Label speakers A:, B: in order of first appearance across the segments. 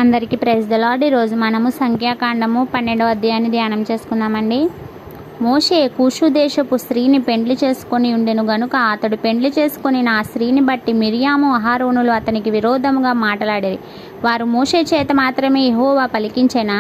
A: అందరికీ praise the lord. ఈరోజు మనము సంఖ్యాకాండము 12వ అధ్యాయాన్ని ధ్యానం చేసుకుందామండి. మోషే కూషు దేశపు స్త్రీని పెండ్లి చేసుకొని ఉండెను గనుక అతడు పెండ్లి చేసుకొని ఆ స్త్రీని బట్టి మిరియాము అహరోనులు అతనికి విరోధముగా మాట్లాడిరి. వారు మోషే చేత మాత్రమే యెహోవా పలికించెనా,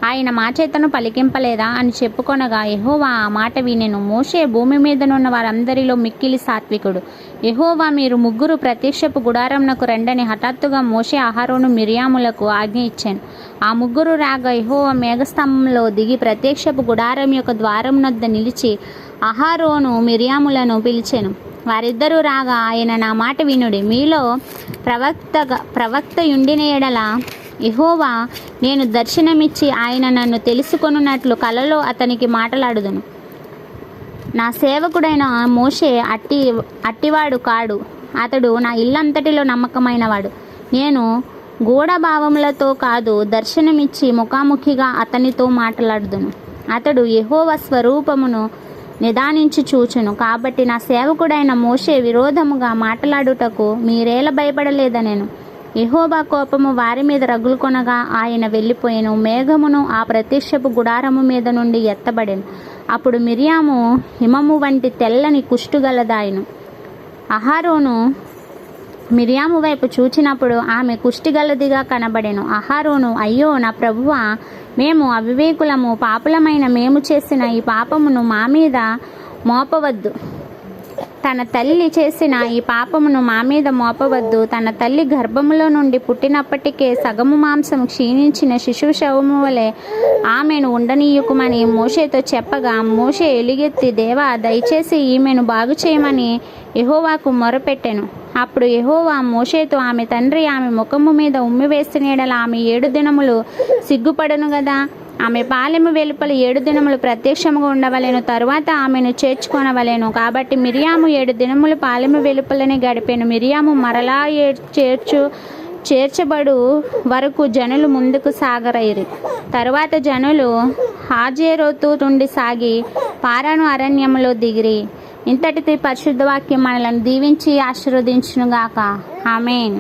A: ఆయన మా చేతను పలికింపలేదా అని చెప్పుకొనగా యెహోవా ఆ మాట వినెను. మోషే భూమి మీదనున్న వారందరిలో మిక్కిలి సాత్వికుడు. యెహోవా మీరు ముగ్గురు ప్రత్యక్షపు గుడారంనకు రండని హఠాత్తుగా మోషే అహరోను మిరియాములకు ఆజ్ఞ ఇచ్చాను. ఆ ముగ్గురు రాగా యెహోవా మేఘస్తంభంలో దిగి ప్రత్యక్షపు గుడారం యొక్క ద్వారం వద్ద నిలిచి అహరోను మిరియాములను పిలిచెను. వారిద్దరూ రాగా ఆయన నా మాట వినుడి, మీలో ప్రవక్త యుండిన ఎడల యెహోవా నేను దర్శనమిచ్చి ఆయన నన్ను తెలుసుకొనున్నట్లు కలలో అతనికి మాటలాడుదును. నా సేవకుడైన మోషే అట్టివాడు కాడు, అతడు నా ఇల్లంతటిలో నమ్మకమైనవాడు. నేను గూఢభావములతో కాదు, దర్శనమిచ్చి ముఖాముఖిగా అతనితో మాట్లాడుదును. అతడు యెహోవా స్వరూపమును నిదానించి చూచును. కాబట్టి నా సేవకుడైన మోషే విరోధముగా మాట్లాడుటకు మీరేల భయపడలేదనెను. యెహోవా కోపము వారి మీద రగులుకొనగా ఆయన వెళ్ళిపోయాను. మేఘమును ఆ ప్రత్యక్షపు గుడారము మీద నుండి ఎత్తబడెను. అప్పుడు మిరియాము హిమము వంటి తెల్లని కుష్టుగలదాయను. అహరోను మిరియాము వైపు చూచినప్పుడు ఆమె కుష్టిగలదిగా కనబడెను. అహరోను, అయ్యో నా ప్రభువా, మేము అవివేకులము, పాపులమైన మేము చేసిన ఈ పాపమును మా మీద మోపవద్దు. తన తల్లి చేసిన ఈ పాపమును మా మీద మోపవద్దు. తన తల్లి గర్భములో నుండి పుట్టినప్పటికే సగము మాంసం క్షీణించిన శిశువు శవము వలె ఆమెను ఉండనీయుకుమని మోషేతో చెప్పగా మోషే ఎలుగెత్తి, దేవా దయచేసి ఈమెను బాగు చేయమని యెహోవాకు మొరపెట్టెను. అప్పుడు యెహోవా మోషేతో, ఆమె తండ్రి ఆమె ముఖము మీద ఉమ్మివేసిన యెడల ఆమె 7 దినములు సిగ్గుపడను గదా. ఆమె పాలెము వెలుపల 7 దినములు ప్రత్యక్షముగా ఉండవలెను, తరువాత ఆమెను చేర్చుకొనవలెను. కాబట్టి మిరియాము 7 దినములు పాలెము వెలుపలనే గడిపెను. మిరియాము మరలా చేర్చబడు వరకు జనులు ముందుకు సాగరైరి. తరువాత జనులు హాజేరోతు నుండి సాగి పారాను అరణ్యములో దిగిరి. ఇంతటితో పరిశుద్ధ వాక్యం మనలను దీవించి ఆశీర్వదించునుగాక. ఆమేన్.